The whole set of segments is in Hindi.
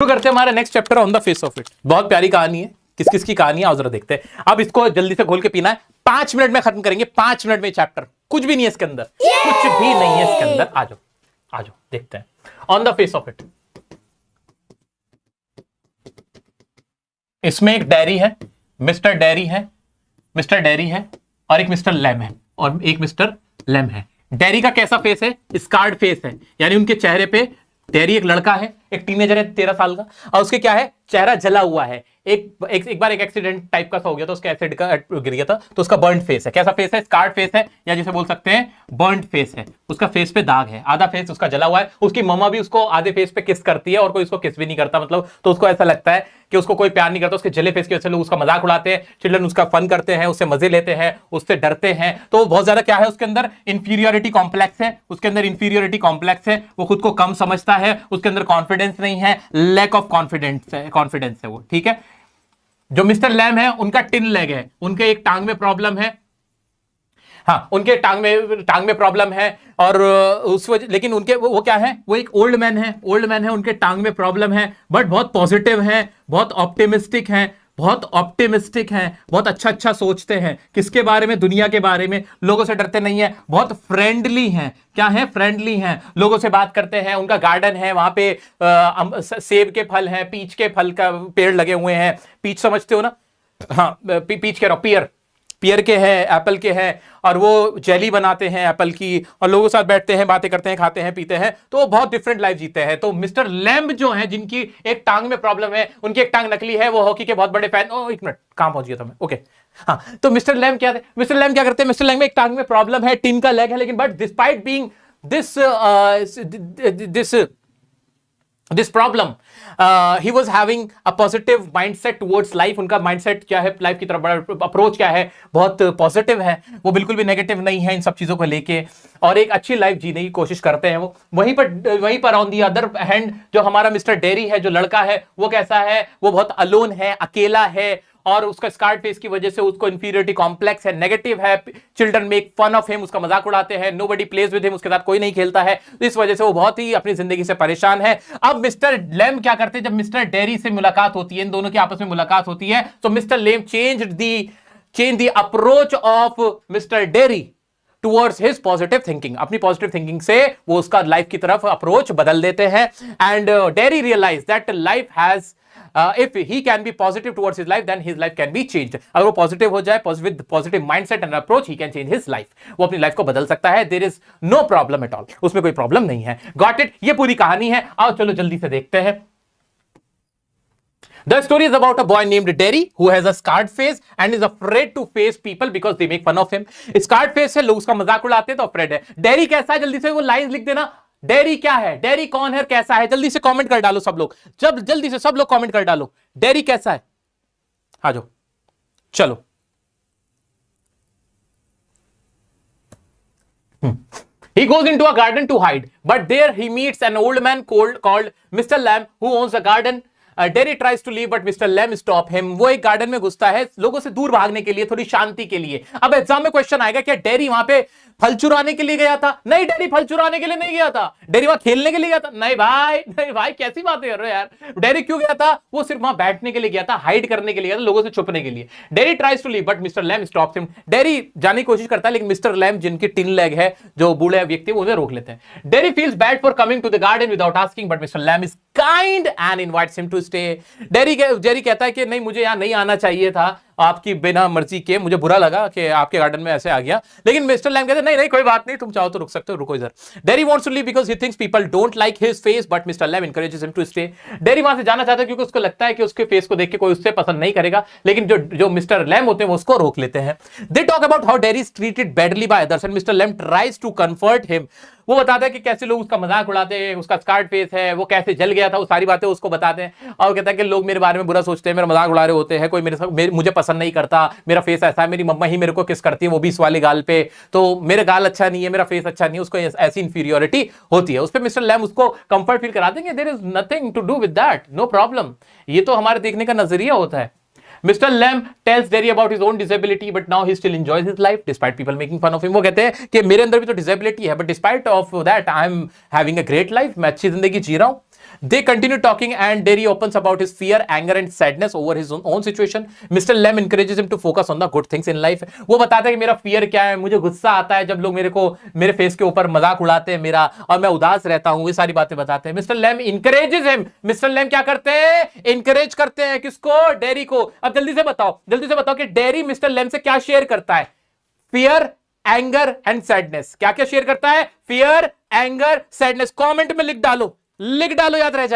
शुरू करते हैं हमारा next chapter on the face of it. बहुत प्यारी कहानी है। किस किस की कहानी है आओ जरा देखते हैं। अब इसको जल्दी से घोल के पीना है। 5 मिनट में खत्म करेंगे। 5 मिनट में चैप्टर। कुछ भी नहीं है इसके अंदर, कुछ भी नहीं है इसके अंदर। आ जाओ आ जाओ देखते हैं on the face of it. इसमें एक डेयरी है, मिस्टर डेयरी है, मिस्टर डेयरी है और एक मिस्टर लैम है और एक मिस्टर लैम है। डेयरी का कैसा फेस है? स्कार्ड फेस है, यानी उनके चेहरे पे डेयरी एक लड़का है, एक टीनेजर है 13 साल का, और उसके क्या है, चेहरा जला हुआ है। एक बार एक एक्सीडेंट टाइप का सा हो गया था, उसका एसिड का गिर गया था, तो उसका बर्न फेस है। कैसा फेस है? स्कार्ड फेस है, या जिसे बोल सकते हैं बर्न फेस है। उसका फेस पे दाग है, आधा फेस उसका जला हुआ है। उसकी मम्मा भी उसको आधे फेस पे किस करती है और कोई उसको किस भी नहीं करता, मतलब तो उसको ऐसा लगता है कि उसको कोई प्यार नहीं करता। उसके जले फेस की वजह से लोग उसका मजाक उड़ाते हैं, चिल्ड्रन उसका फन करते हैं, उससे मजे लेते हैं, उससे डरते हैं। तो बहुत ज्यादा क्या है उसके अंदर, इंफीरियोरिटी कॉम्प्लेक्स है। उसके अंदर इंफीरियोरिटी कॉम्प्लेक्स है, वो खुद को कम समझता है, उसके अंदर कॉन्फिडेंस नहीं है, लैक ऑफ कॉन्फिडेंस है वो। ठीक है। जो मिस्टर लैम है उनका टिन लेग है, उनके एक टांग में प्रॉब्लम है। हाँ, उनके टांग में प्रॉब्लम है और उस वजह, लेकिन उनके वो क्या है, वो एक ओल्ड मैन है, उनके टांग में प्रॉब्लम है, बट बहुत पॉजिटिव है, बहुत ऑप्टिमिस्टिक है, बहुत अच्छा सोचते हैं। किसके बारे में? दुनिया के बारे में। लोगों से डरते नहीं है, बहुत फ्रेंडली हैं। क्या है? फ्रेंडली हैं, लोगों से बात करते हैं। उनका गार्डन है, वहां पे सेब के फल हैं, पीच के फल का पेड़ लगे हुए हैं। पीच समझते हो ना? हाँ, पीच कह रहा हूं, पियर के हैं, एप्पल के हैं, और वो जेली बनाते हैं एप्पल की, और लोगों के साथ बैठते हैं, बातें करते हैं, खाते हैं, पीते हैं। तो वो बहुत डिफरेंट लाइफ जीते हैं। तो मिस्टर लैम्ब जो है, जिनकी एक टांग में प्रॉब्लम है, उनकी एक टांग नकली है, वो हॉकी के बहुत बड़े फैन। एक मिनट, काम पहुंच गया था मैं। ओके, हाँ। तो मिस्टर लैम्ब क्या करते हैं? मिस्टर लैम्ब में एक टांग में प्रॉब्लम है, टिन का लेग है, लेकिन but despite being this problem, he was having a positive mindset towards life. उनका mindset क्या है लाइफ की तरफ, बड़ा अप्रोच क्या है, बहुत पॉजिटिव है। वो बिल्कुल भी नेगेटिव नहीं है इन सब चीजों को लेके, और एक अच्छी लाइफ जीने की कोशिश करते हैं वो। वहीं पर ऑन दी अदर हैंड जो हमारा मिस्टर डेरी है, जो लड़का है, वो कैसा है? वो बहुत अलोन है, अकेला है, और उसका स्कार्ड फेस की वजह से उसको इंफीरियरिटी कॉम्प्लेक्स है, नेगेटिव है। Children make fun of him, उसका मजाक उड़ाते हैं। नोबडी प्लेज विद हिम, उसके साथ कोई नहीं खेलता है। इस वजह से वो बहुत ही अपनी जिंदगी से परेशान है। अब मिस्टर लैम क्या करते हैं? जब मिस्टर डेरी से मुलाकात होती है, इन दोनों की आपस में मुलाकात होती है, तो mister Lamb change the approach of mister Derry towards his positive thinking. अपनी पॉजिटिव थिंकिंग से वो उसका लाइफ की तरफ अप्रोच बदल देते हैं। And Derry realise that life has if he can be positive towards his life, then his life can be changed. अगर वो पॉजिटिव हो जाए, with positive mindset and approach, he can change his life. वो अपनी लाइफ को बदल सकता है। There is no problem at all. उसमें कोई प्रॉब्लम नहीं है। Got it? ये पूरी कहानी है। आओ चलो जल्दी से देखते हैं। The story is about a boy named Derry who has a scarred face and is afraid to face people because they make fun of him. Scarred face है, लोग उसका मजाक उड़ाते हैं, तो afraid है। डेरी कैसा है? जल्दी से वो लाइंस लिख देना। डेरी क्या है? डेरी कौन है? कैसा है? जल्दी से कमेंट कर डालो सब लोग। जल्दी से सब लोग कमेंट कर डालो, डेरी कैसा है? आ जाओ चलो। He goes into a garden to hide, but there he meets an old man called Mr. Lamb who owns a garden. Derry tries to leave, but Mr. Lamb stop him. वो एक गार्डन में घुसता है लोगों से दूर भागने के लिए, थोड़ी शांति के लिए। अब एग्जाम में क्वेश्चन आएगा, क्या डेरी वहां पे फल चुराने के लिए गया था? नहीं, डेरी फल चुराने के लिए नहीं गया था। डेरी वहां खेलने के लिए गया था? नहीं भाई कैसी बातें कर रहे हो यार। डेरी क्यों गया था? वो सिर्फ वहां बैठने के लिए गया था, हाइड करने के लिए गया था, लोगों से छुपने के लिए। Derry tries to leave, but mister Lamb stops him. Derry जाने की कोशिश करता है, लेकिन मिस्टर लैम, जिनकी टिन लेग है, जो बूढ़े व्यक्ति, उन्हें रोक लेते हैं। Derry feels bad for coming to the garden without asking, but mister Lamb is kind and invites him to stay. Derry कहता है कि नहीं, मुझे यहां नहीं आना चाहिए था, आपकी बिना मर्जी के, मुझे बुरा लगा कि आपके गार्डन में ऐसे आ गया। लेकिन मिस्टर लैम कहते हैं नहीं कोई बात नहीं, तुम चाहो तो रुक सकते हो, रुको इधर। Derry wants to leave because he thinks people don't like his face, but mister Lamb encourages him to stay. Derry वहां से जाना चाहता है क्योंकि उसको लगता है कि उसके फेस को देख के कोई उससे पसंद नहीं करेगा, लेकिन जो मिस्टर लैम होते हैं वो उसको रोक लेते हैं। They talk about how Derry is treated badly by others and mister Lamb tries to comfort him. वो बताता है कि कैसे लोग उसका मजाक उड़ाते हैं, उसका स्कार्ड फेस है, वो कैसे जल गया था, वो सारी बातें उसको बताते हैं। और कहता है कि लोग मेरे बारे में बुरा सोचते हैं, मेरा मजाक उड़ा रहे होते हैं, कोई मुझे पसंद नहीं करता, मेरा फेस ऐसा है, मेरी मम्मा ही मेरे को किस करती है, वो भी इस वाले गाल पे, तो मेरा गाल अच्छा नहीं है, मेरा फेस अच्छा नहीं है, उसको ऐसी इंफीरियोरिटी होती है। उस पर मिस्टर लैम उसको कंफर्ट फील करा देंगे, there is nothing to do with that, no problem. ये तो हमारे देखने का नजरिया होता है। Mr. Lamb tells Derry about his own disability, but now he still enjoys his life despite people making fun of him. वो कहते हैं कि मेरे अंदर भी तो डिसेबिलिटी है, but despite of that I am having a great life. मैं अच्छी जिंदगी जी रहा हूं। They continue talking and Derry opens about his fear, anger and sadness over his own situation. Mr. Lem encourages him to focus on the good things in life. वो बताता है कि मेरा फियर क्या है, मुझे गुस्सा आता है जब लोग मेरे फेस के ऊपर मजाक उड़ाते हैं मेरा, और मैं उदास रहता हूं, ये सारी बातें बताते हैं. मिस्टर लेम encourages him. मिस्टर लेम क्या करते हैं? encourage करते हैं किसको? डेरी को. अब जल्दी से बताओ कि डेरी मिस्टर लेम से क्या शेयर करता है? Fear, anger and sadness. क्या क्या शेयर करता है? Fear, anger, sadness. कमेंट में लिख डालो, याद रह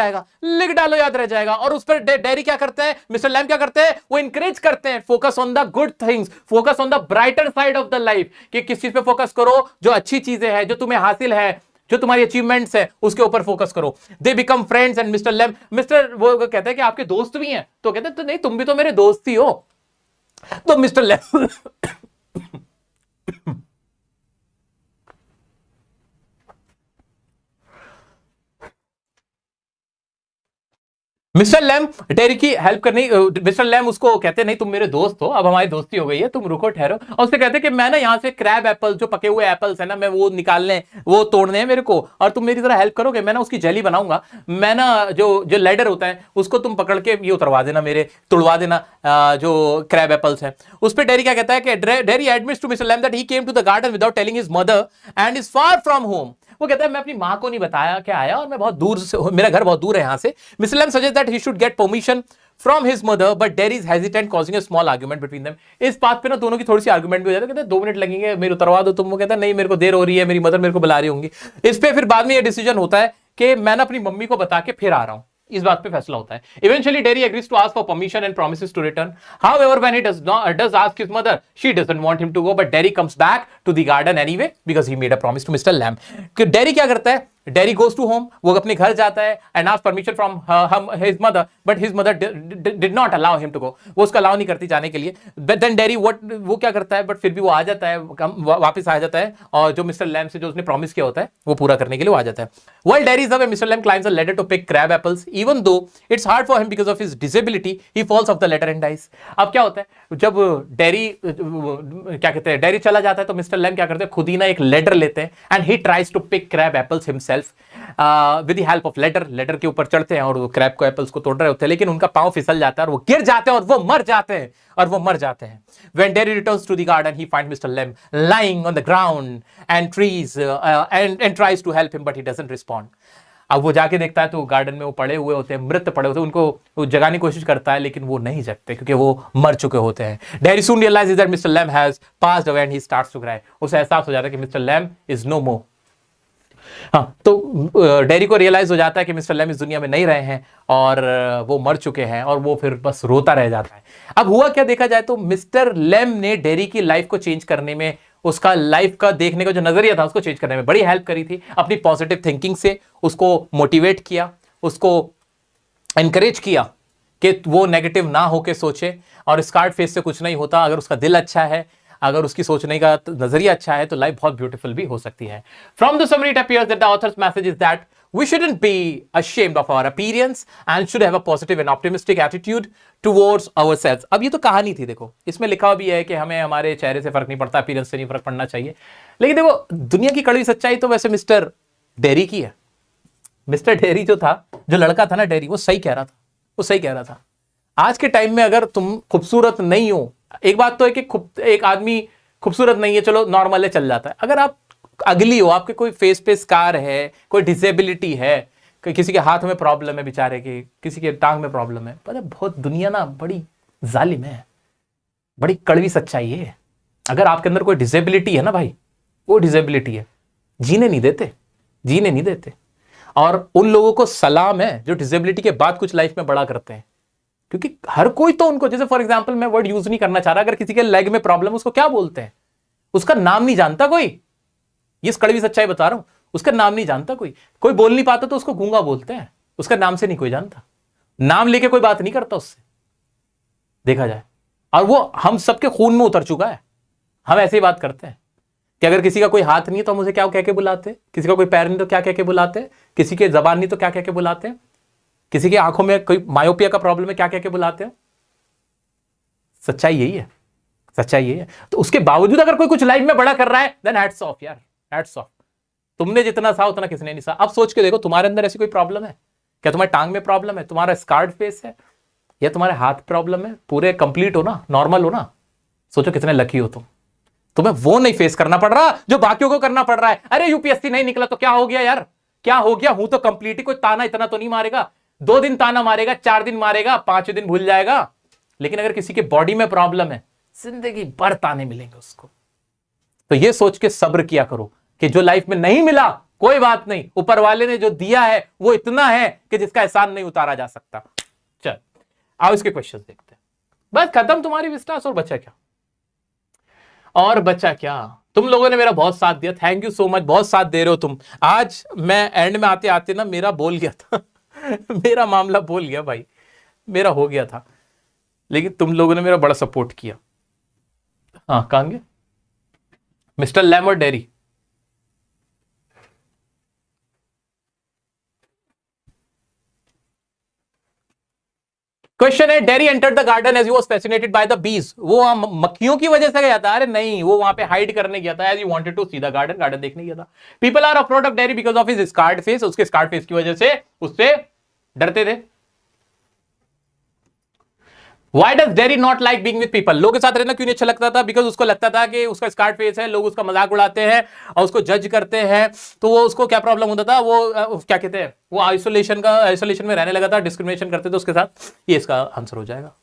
जाएगा. और उस पर डेरी क्या करते हैं, मिस्टर लैम क्या करते हैं? वो इंकरेज करते हैं, focus on the good things, focus on the brighter side of the life, कि किस चीज पे फोकस करो, जो अच्छी चीजें हैं, जो तुम्हें हासिल है, जो तुम्हारी अचीवमेंट्स है, उसके ऊपर फोकस करो. दे बिकम फ्रेंड्स एंड वो कहते हैं कि आपके दोस्त भी हैं, तो कहते हैं तो नहीं, तुम भी तो मेरे दोस्त ही हो. तो mister Lamb mister Lamb Derry की हेल्प करनी. मिस्टर लैम उसको कहते नहीं, तुम मेरे दोस्त हो, अब हमारी दोस्ती हो गई है, तुम रुको ठहरो. और उससे कहते कि मैं ना यहाँ से क्रैब एप्पल, जो पके हुए एप्पल्स है ना, मैं वो तोड़ने हैं मेरे को, और तुम मेरी तरह हेल्प करोगे, मैं ना उसकी जेली बनाऊंगा. मैं ना जो लेडर होता है उसको तुम पकड़ के ये उतरवा देना, तोड़वा देना जो क्रैब एप्पल्स है. उस पर डेरी क्या कहता है कि Derry admits to mister Lamb that he came to the garden without telling his mother and is far from home. वो कहता है मैं अपनी मां को नहीं बताया क्या आया, और मैं बहुत दूर से, मेरा घर बहुत दूर है यहां से. Mister Lamb suggest that he should get permission from his mother, but Derry is hesitant, causing a small argument between them. इस बात पे ना दोनों की थोड़ी सी आर्गुमेंट भी हो जाती है. कहते 2 मिनट लगेंगे, मेरे उतरवा दो तुम. वो कहता है नहीं, मेरे को देर हो रही है, मेरी मदर मेरे को बुला रही होंगी. इस पे फिर बाद में ये डिसीजन होता है कि मैं ना अपनी मम्मी को बता के फिर आ रहा हूं. इस बात पे फैसला होता है. Eventually Derry agrees to ask for permission and promises to return. However, when he does ask his mother, she doesn't want him to go, but Derry comes back to the garden anyway because he made a promise to Mr. Lamb. Derry क्या करता है? Derry goes to home, वो अपने घर जाता है and asks permission from his mother, but his mother did not allow him to go. वो उसको allow नहीं करती जाने के लिए. But then Derry वो क्या करता है? But फिर भी वो आ जाता है, वापस आ जाता है, और जो मिस्टर लैम से जो उसने प्रॉमिस किया होता है वो पूरा करने के लिए वो आ जाता है. While Derry is away, Mr. Lamb climbs a ladder to pick crab apples. Even though it's hard for him because of his disability, he falls off the ladder and dies. अब क्या होता है, जब डेरी क्या कहते हैं, डेरी चला जाता है, तो मिस्टर लैम क्या करते हैं, खुद ही ना एक लेडर लेते हैं and he tries to pick crab apples himself with the help of ladder के ऊपर चढ़ते हैं और वो क्रैब को एप्पल्स को तोड़ रहे होते हैं, लेकिन उनका पांव फिसल जाता है और वो गिर जाते हैं और वो मर जाते हैं. When Derry returns to the garden, he finds Mr. Lem lying on the ground and tries to help him, but he doesn't respond. अब वो जाके देखता है तो गार्डन में वो पड़े हुए होते हैं, मृत पड़े होते हैं, उनको वो जगाने की कोशिश करता है, लेकिन वो नहीं जगते क्योंकि वो मर चुके होते हैं. Derry soon realizes that Mr. Lem has passed away and he starts to cry. उसे एहसास हो जाता है कि मिस्टर लैम इज नो मोर. हाँ, तो डेरी को रियलाइज हो जाता है कि मिस्टर लैम इस दुनिया में नहीं रहे हैं और वो मर चुके हैं, और वो फिर बस रोता रह जाता है. अब हुआ क्या, देखा जाए तो मिस्टर लैम ने डेरी की लाइफ को चेंज करने में, उसका लाइफ का देखने का जो नजरिया था उसको चेंज करने में बड़ी हेल्प करी थी. अपनी पॉजिटिव थिंकिंग से उसको मोटिवेट किया, उसको एनकरेज किया कि वो नेगेटिव ना होके सोचे, और स्कार्ड फेस से कुछ नहीं होता. अगर उसका दिल अच्छा है, अगर उसकी सोचने का नजरिया अच्छा है, तो लाइफ बहुत ब्यूटीफुल भी हो सकती है. From the summary it appears that the author's message is that we shouldn't be ashamed of our appearance and should have a positive and optimistic attitude towards ourselves. अब ये तो कहानी थी, देखो इसमें लिखा भी है कि हमें हमारे चेहरे से फर्क नहीं पड़ता, अपीयरेंस से नहीं फर्क पड़ना चाहिए, लेकिन देखो दुनिया की कड़वी सच्चाई तो वैसे मिस्टर डेरी की है. मिस्टर डेरी जो था, जो लड़का था ना डेरी, वो सही कह रहा था. आज के टाइम में अगर तुम खूबसूरत नहीं हो, एक बात तो है कि एक आदमी खूबसूरत नहीं है, चलो नॉर्मल है, चल जाता है. अगर आप अगली हो, आपके कोई फेस पे स्कार है, कोई डिसेबिलिटी है, किसी के हाथ में प्रॉब्लम है बेचारे के, किसी के टांग में प्रॉब्लम है, पता है बहुत दुनिया ना बड़ी जालिम है, बड़ी कड़वी सच्चाई है. अगर आपके अंदर कोई डिसेबिलिटी है ना भाई, वो डिसेबिलिटी है, जीने नहीं देते. और उन लोगों को सलाम है जो डिसेबिलिटी के बाद कुछ लाइफ में बड़ा करते हैं, क्योंकि हर कोई तो उनको, जैसे फॉर एग्जांपल मैं वर्ड यूज नहीं करना चाह रहा, अगर किसी के लेग में प्रॉब्लम, उसको क्या बोलते हैं, उसका नाम नहीं जानता कोई. ये कड़वी सच्चाई बता रहा हूं, उसका नाम नहीं जानता कोई बोल नहीं पाता तो उसको गूंगा बोलते हैं, उसका नाम से नहीं कोई जानता, नाम लेके कोई बात नहीं करता उससे, देखा जाए. और वो हम सबके खून में उतर चुका है. हम ऐसे ही बात करते हैं कि अगर किसी का कोई हाथ नहीं है तो हम उसे क्या कह के बुलाते हैं, किसी का कोई पैर नहीं तो क्या कह के बुलाते हैं, किसी के जबान नहीं तो क्या कह के बुलाते हैं, किसी की आंखों में कोई मायोपिया का प्रॉब्लम है क्या कह के बुलाते हैं. सच्चाई यही है. तो उसके बावजूद अगर कोई कुछ लाइफ में बड़ा कर रहा है, देन हैट्स ऑफ यार, हैट्स ऑफ. तुमने जितना सा उतना किसने नहीं सा. अब सोच के देखो तुम्हारे अंदर ऐसी कोई प्रॉब्लम है क्या तुम्हारे टांग में प्रॉब्लम है, तुम्हारा स्कार्ड फेस है, या तुम्हारे हाथ प्रॉब्लम है? पूरे कंप्लीट हो ना, नॉर्मल हो ना, सोचो कितने लकी हो तुम। तुम्हें वो नहीं फेस करना पड़ रहा जो बाकियों को करना पड़ रहा है। अरे यूपीएससी नहीं निकला तो क्या हो गया यार, क्या हो गया, हूं तो कंप्लीट ही, कोई ताना इतना तो नहीं मारेगा, 2 दिन ताना मारेगा, 4 दिन मारेगा, 5वें दिन भूल जाएगा। लेकिन अगर किसी के बॉडी में प्रॉब्लम है, जिंदगी भर ताने मिलेंगे उसको। तो ये सोच के सब्र किया करो कि जो लाइफ में नहीं मिला कोई बात नहीं, ऊपर वाले ने जो दिया है वो इतना है कि जिसका एहसान नहीं उतारा जा सकता। चल आओ इसके क्वेश्चन देखते हैं। बस खत्म तुम्हारी विस्टास, और बचा क्या, और बचा क्या। तुम लोगों ने मेरा बहुत साथ दिया, थैंक यू सो मच, बहुत साथ दे रहे हो तुम। आज मैं एंड में आते आते ना मेरा बोल गया था मेरा मामला बोल गया भाई, मेरा हो गया था, लेकिन तुम लोगों ने मेरा बड़ा सपोर्ट किया। हाँ कहां गए मिस्टर लैम और डेरी? क्वेश्चन है, Derry entered the garden as he was fascinated by the bees. वो वहां मक्खियों की वजह से गया था? अरे नहीं, वो वहां पे हाइड करने गया था, as he wanted to see the garden, garden देखने गया था। People are afraid of Derry because of his scarred face, उसके स्कार्ड फेस की वजह से उससे डरते थे। Why does Derry not like being with people? लोगों के साथ रहना क्यों नहीं अच्छा लगता था? बिकॉज उसको लगता था कि उसका स्कार्ड फेस है, लोग उसका मजाक उड़ाते हैं और उसको जज करते हैं, तो वो उसको क्या प्रॉब्लम होता था, वो क्या कहते हैं, वो आइसोलेशन में रहने लगा था, डिस्क्रिमिनेशन करते थे उसके साथ। ये इसका आंसर हो जाएगा।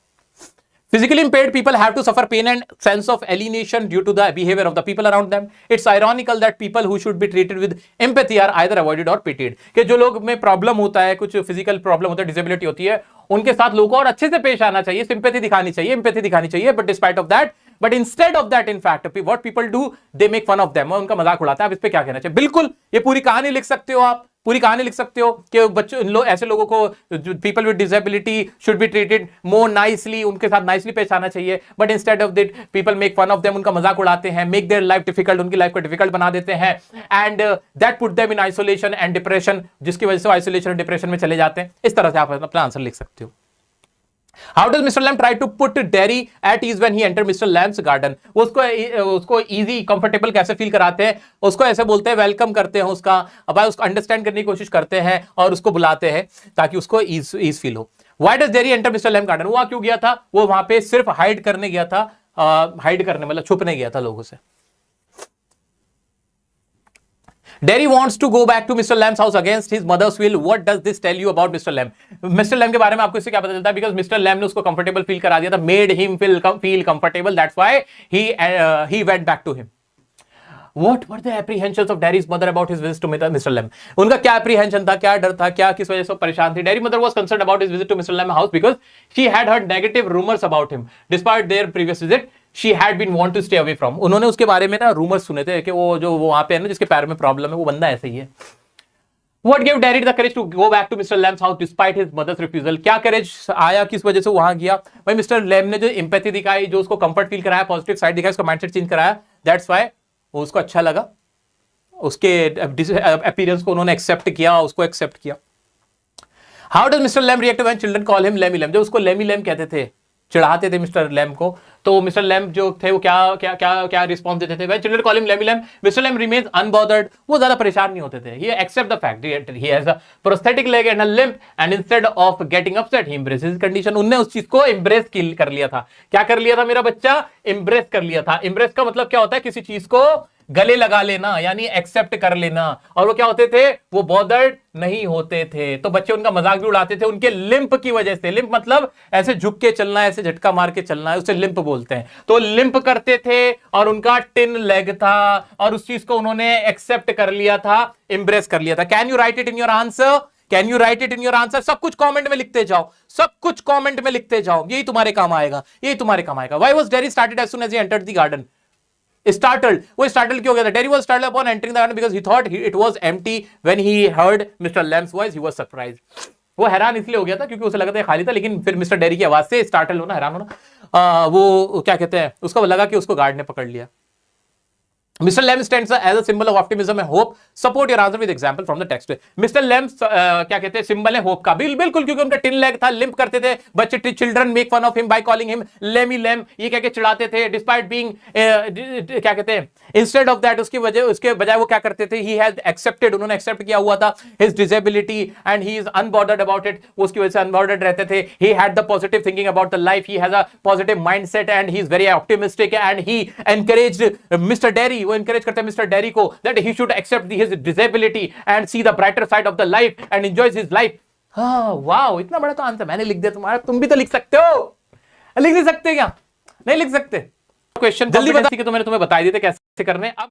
Physically impaired people have to suffer pain and sense of alienation due to the behavior of the people around them. It's ironical that people who should be treated with empathy are either avoided or pitied. कि जो लोग में प्रॉब्लम होता है, कुछ फिजिकल प्रॉब्लम होता है, डिसेबिलिटी होती है, उनके साथ लोगों को और अच्छे से पेश आना चाहिए, सिंपैथी दिखानी चाहिए, एम्पैथी दिखानी चाहिए, but despite of that, but instead of that, in fact what people do, they make fun of them, उनका मजाक उड़ाता है। आप इस पे क्या कहना चाहिए? बिल्कुल ये पूरी कहानी लिख सकते हो आप, पूरी कहानी लिख सकते हो कि बच्चों ऐसे लोगों को, people with disability should be treated more nicely, उनके साथ नाइसली पेश आना चाहिए, but instead of that people make fun of them, उनका मजाक उड़ाते हैं, मेक देयर लाइफ डिफिकल्ट, उनकी लाइफ को डिफिकल्ट बना देते हैं, and that put them in isolation and depression, जिसकी वजह से आइसोलेशन और डिप्रेशन में चले जाते हैं। इस तरह से आप अपना आंसर लिख सकते हो। How does Mr. Lamb try to put Derry at ease when he entered Mr. Lamb's garden? उसको easy, comfortable कैसे फील कराते हैं? उसको ऐसे बोलते हैं, वेलकम करते हैं उसका, अब उसको अंडरस्टैंड करने की कोशिश करते हैं और उसको बुलाते हैं ताकि उसको ईज फील हो। Why does Derry enter Mr. Lamb garden? वो वहां क्यों गया था? वो वहां पे सिर्फ हाइड करने गया था, हाइड करने मतलब छुपने गया था लोगों से। Derry wants to go back to Mr. Lamb's house against his mother's will. What does this tell you about Mr. Lamb? Mr. Lamb के बारे में आपको इससे क्या पता चलता है? Because Mr. Lamb ने उसको comfortable feel करा दिया था, made him feel comfortable. That's why he went back to him. What were the apprehensions of Derry's mother about his visit to Mr. Lamb? उनका क्या apprehension था, क्या डर था, क्या किस वजह से परेशान थी? Derry mother was concerned about his visit to Mr. Lamb's house because she had heard negative rumors about him. Despite their previous visit, she had been want to stay away from. उन्होंने उसके बारे में ना रूमर्स सुने थे कि वो जो वो वहां पे है ना, जिसके पैर में प्रॉब्लम है, वो बंदा ऐसे ही है। What gave Derry the courage to go back to Mr. Lamb's house despite his mother's refusal? क्या करेज आया, किस वजह से वहां गया? भाई मिस्टर लैम ने जो एम्पैथी दिखाई, जो उसको कंफर्ट फील कराया, पॉजिटिव साइड दिखाई, उसका माइंडसेट चेंज कराया, दैट्स व्हाई वो उसको अच्छा लगा, उसके अपीयरेंस को उन्होंने एक्सेप्ट किया, उसको एक्सेप्ट किया। How does Mr. Lamb react when children call him Lammy Lamb? जब उसको Lammy Lamb कहते थे, चिढ़ाते थे मिस्टर लैम को, तो मिस्टर लैम जो थे वो क्या क्या क्या क्या रिस्पॉन्स देते थे? When children call him Lammy Lamb, Mr. Lamb remains unbothered. वो ज्यादा परेशान नहीं होते थे। He accept the fact he has a prosthetic leg and a limp, and instead of getting upset, he embraces his condition. उनने उस चीज को embrace कर लिया था। क्या कर लिया था मेरा बच्चा? embrace कर लिया था। embrace का मतलब क्या होता है? किसी चीज को गले लगा लेना, यानी एक्सेप्ट कर लेना। और वो क्या होते थे? वो बॉदर्ड नहीं होते थे। तो बच्चे उनका मजाक भी उड़ाते थे उनके लिंप की वजह से। लिंप मतलब ऐसे झुक के चलना, ऐसे झटका मार के चलना है, उसे लिंप बोलते हैं। तो लिंप करते थे और उनका टिन लेग था और उस चीज को उन्होंने एक्सेप्ट कर लिया था, एम्ब्रेस कर लिया था। Can you right it in your answer? Can you right it in your answer? सब कुछ कमेंट में लिखते जाओ, सब कुछ कमेंट में लिखते जाओ, यही तुम्हारे काम आएगा, यही तुम्हारे काम आएगा। Why was Derry started as soon as he entered the garden? Startled. वो startled क्यों हो गया था? Derry was startled upon entering the garden because he thought it was empty. When he heard Mr. Lamb's voice, he was surprised. वो हैरान इसलिए हो गया था क्योंकि उसे लगा था खाली था, लेकिन फिर मिस्टर डेरी की आवाज से स्टार्टल होना, हैरान होना, वो क्या कहते हैं, उसको लगा कि उसको गार्ड ने पकड़ लिया। Mr. Lem stands as a symbol of optimism and hope. Support your answer with example from the text. Mr. Lem क्या कहते हैं, सिंबल है होप का। बिल्कुल, क्योंकि उनका टिन लेग था, लिंप करते थे बच्चे, children make fun of him by calling him lamey lame, ये कह के चिढ़ाते थे। डिस्पाइट बीइंग क्या कहते हैं, इंस्टेड ऑफ दैट, उसके बजाय वो क्या करते थे, ही हैज एक्सेप्टेड, उन्होंने एक्सेप्ट किया हुआ था his disability and he is unbothered about it, उसकी वजह से अनबॉर्डर्ड रहते थे। He had the positive thinking about the life, he has a positive mindset and he is very optimistic and he encouraged mister Derry, वो एनकरेज करते हैं मिस्टर डेरी को that he should accept his disability and see the brighter side of the life and enjoys his life. हाँ वाओ, इतना बड़ा तो आंसर मैंने लिख दिया तुम्हारा, तुम भी तो लिख सकते हो। लिख नहीं सकते क्या? नहीं लिख सकते। क्वेश्चन जल्दी बता, तो मैंने तुम्हें बता दिए थे कैसे करने। अब